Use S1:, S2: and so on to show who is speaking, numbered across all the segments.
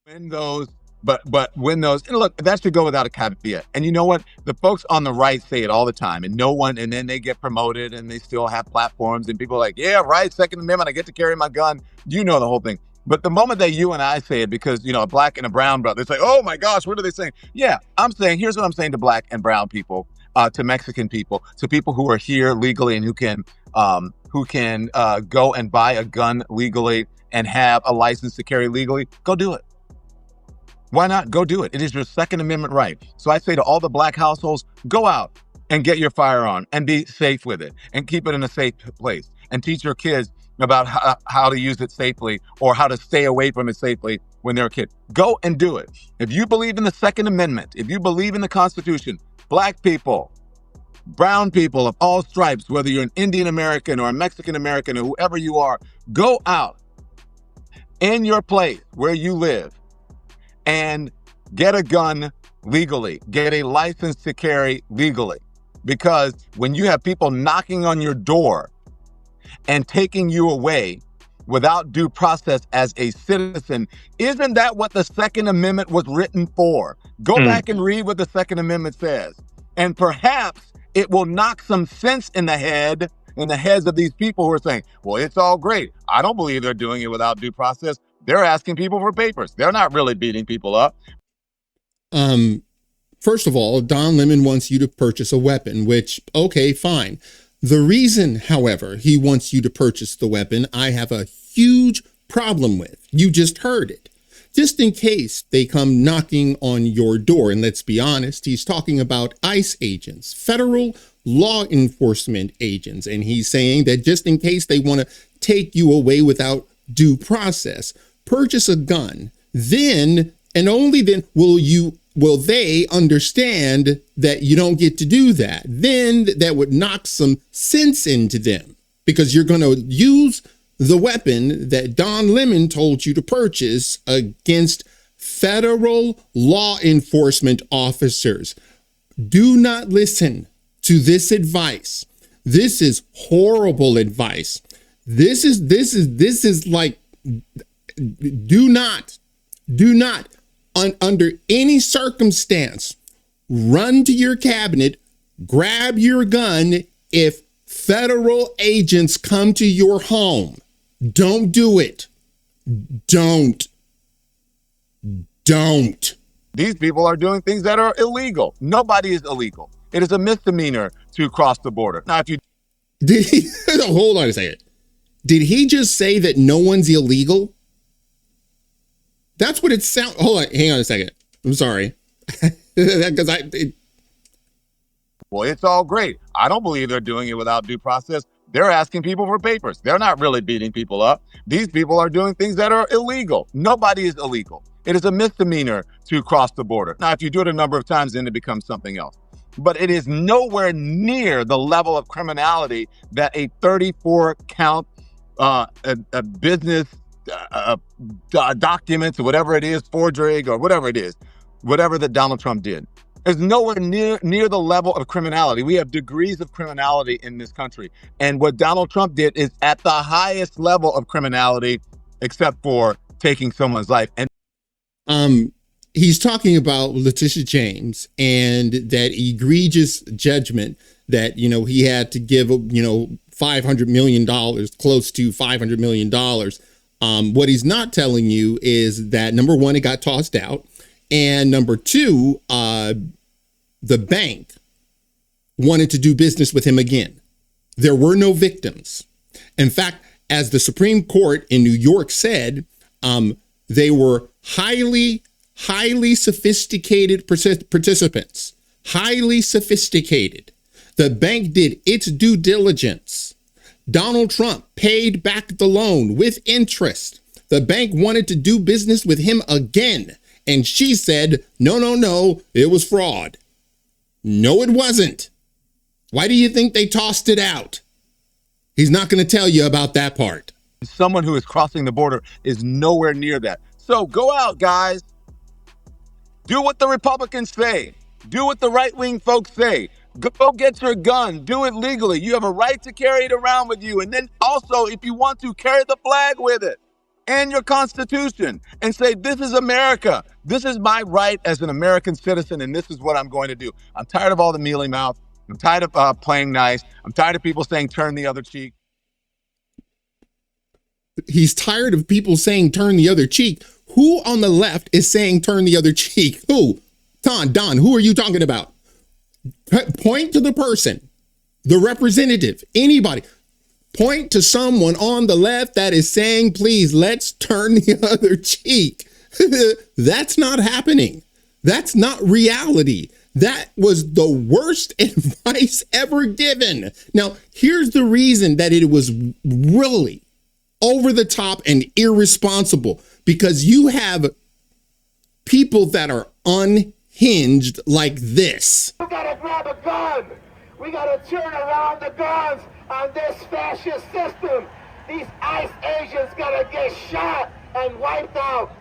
S1: When those, but when those, and look, that should go without a caveat. And you know what? The folks on the right say it all the time, and no one, and then they get promoted, and they still have platforms, and people are like, yeah, right, Second Amendment, I get to carry my gun. You know the whole thing. But the moment that you and I say it, because a black and a brown brother, it's like, oh my gosh, what are they saying? Yeah, I'm saying, here's what I'm saying to black and brown people, to Mexican people, to people who are here legally and who can go and buy a gun legally and have a license to carry legally. Go do it. Why not? Go do it. It is your Second Amendment right. So I say to all the black households, go out and get your firearm and be safe with it and keep it in a safe place and teach your kids about how to use it safely or how to stay away from it safely when they're a kid. Go and do it. If you believe in the Second Amendment, if you believe in the Constitution, black people, brown people of all stripes, whether you're an Indian American or a Mexican American or whoever you are, go out in your place where you live and get a gun legally, get a license to carry legally. Because when you have people knocking on your door and taking you away without due process as a citizen, isn't that what the Second Amendment was written for? Go back and read what the Second Amendment says. And perhaps it will knock some sense in the heads of these people who are saying, well, it's all great. I don't believe they're doing it without due process. They're asking people for papers. They're not really beating people up.
S2: First of all, Don Lemon wants you to purchase a weapon, which, okay, fine. The reason, however, he wants you to purchase the weapon, I have a huge problem with. You just heard it. Just in case they come knocking on your door, and let's be honest, he's talking about ICE agents, federal law enforcement agents, and he's saying that just in case they want to take you away without due process, purchase a gun, then and only then will they understand that you don't get to do that. Then that would knock some sense into them, because you're going to use the weapon that Don Lemon told you to purchase against federal law enforcement officers. Do not listen to this advice. This is horrible advice. This is like, do not, under any circumstance, run to your cabinet, grab your gun if federal agents come to your home. Don't do it. Don't.
S1: These people are doing things that are illegal. Nobody is illegal. It is a misdemeanor to cross the border. Now, if you
S2: did he, hold on a second. Did he just say that no one's illegal? That's what it sounds. Hold on, hang on a second. I'm sorry. Because
S1: well, it's all great. I don't believe they're doing it without due process. They're asking people for papers. They're not really beating people up. These people are doing things that are illegal. Nobody is illegal. It is a misdemeanor to cross the border. Now, if you do it a number of times, then it becomes something else. But it is nowhere near the level of criminality that a 34-count a business documents or whatever it is, forgery or whatever it is, whatever that Donald Trump did. Is nowhere near the level of criminality. We have degrees of criminality in this country. And what Donald Trump did is at the highest level of criminality, except for taking someone's life. And
S2: he's talking about Letitia James and that egregious judgment that, he had to give, $500 million, close to $500 million. What he's not telling you is that, number one, it got tossed out. And number two, the bank wanted to do business with him again. There were no victims. In fact, as the Supreme Court in New York said, they were highly sophisticated participants, highly sophisticated. The bank did its due diligence. Donald Trump paid back the loan with interest. The bank wanted to do business with him again. And she said, no, it was fraud. No, it wasn't. Why do you think they tossed it out? He's not going to tell you about that part.
S1: Someone who is crossing the border is nowhere near that. So go out, guys. Do what the Republicans say. Do what the right-wing folks say. Go get your gun. Do it legally. You have a right to carry it around with you. And then also, if you want to, carry the flag with it. and your Constitution and say, this is America. This is my right as an American citizen, and this is what I'm going to do. I'm tired of all the mealy mouth. I'm tired of playing nice. I'm tired of people saying, turn the other cheek.
S2: He's tired of people saying, turn the other cheek. Who on the left is saying, turn the other cheek? Who? Don, who are you talking about? Point to the person, the representative, anybody. Point to someone on the left that is saying, please, let's turn the other cheek. That's not happening. That's not reality. That was the worst advice ever given. Now, here's the reason that it was really over the top and irresponsible, because you have people that are unhinged like this.
S3: We gotta grab a gun. We gotta turn around the guns on this fascist system. These ICE agents gotta get shot and wiped out.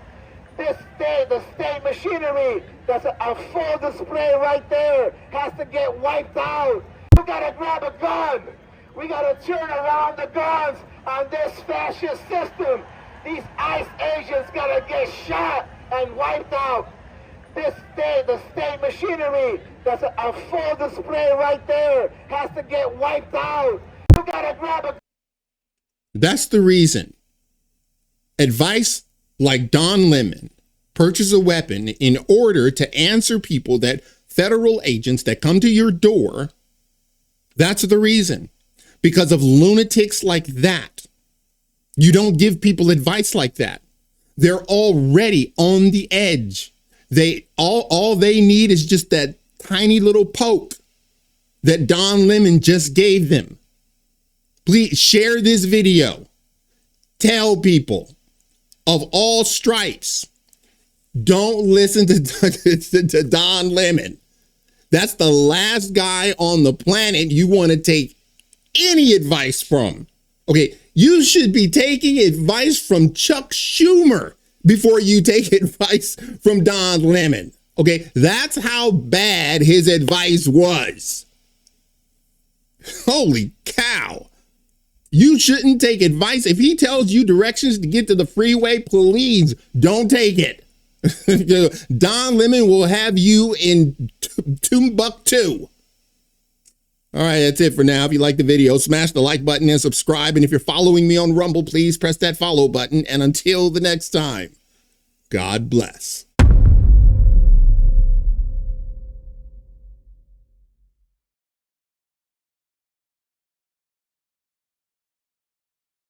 S3: The state machinery, that's a full display right there, has to get wiped out. We gotta grab a gun. We gotta turn around the guns on this fascist system. These ICE agents gotta get shot and wiped out. The state machinery, that's a full display right there, has to get wiped out. You gotta grab a...
S2: That's the reason. Advice like Don Lemon, purchase a weapon in order to answer people, that federal agents that come to your door. That's the reason. Because of lunatics like that. You don't give people advice like that. They're already on the edge. All they need is just that tiny little poke that Don Lemon just gave them. Please share this video. Tell people of all stripes, don't listen to Don Lemon. That's the last guy on the planet you want to take any advice from. Okay, you should be taking advice from Chuck Schumer before you take advice from Don Lemon. Okay, that's how bad his advice was. Holy cow. You shouldn't take advice. If he tells you directions to get to the freeway, please don't take it. Don Lemon will have you in Timbuktu. All right, that's it for now. If you like the video, smash the like button and subscribe. And if you're following me on Rumble, please press that follow button. And until the next time, God bless.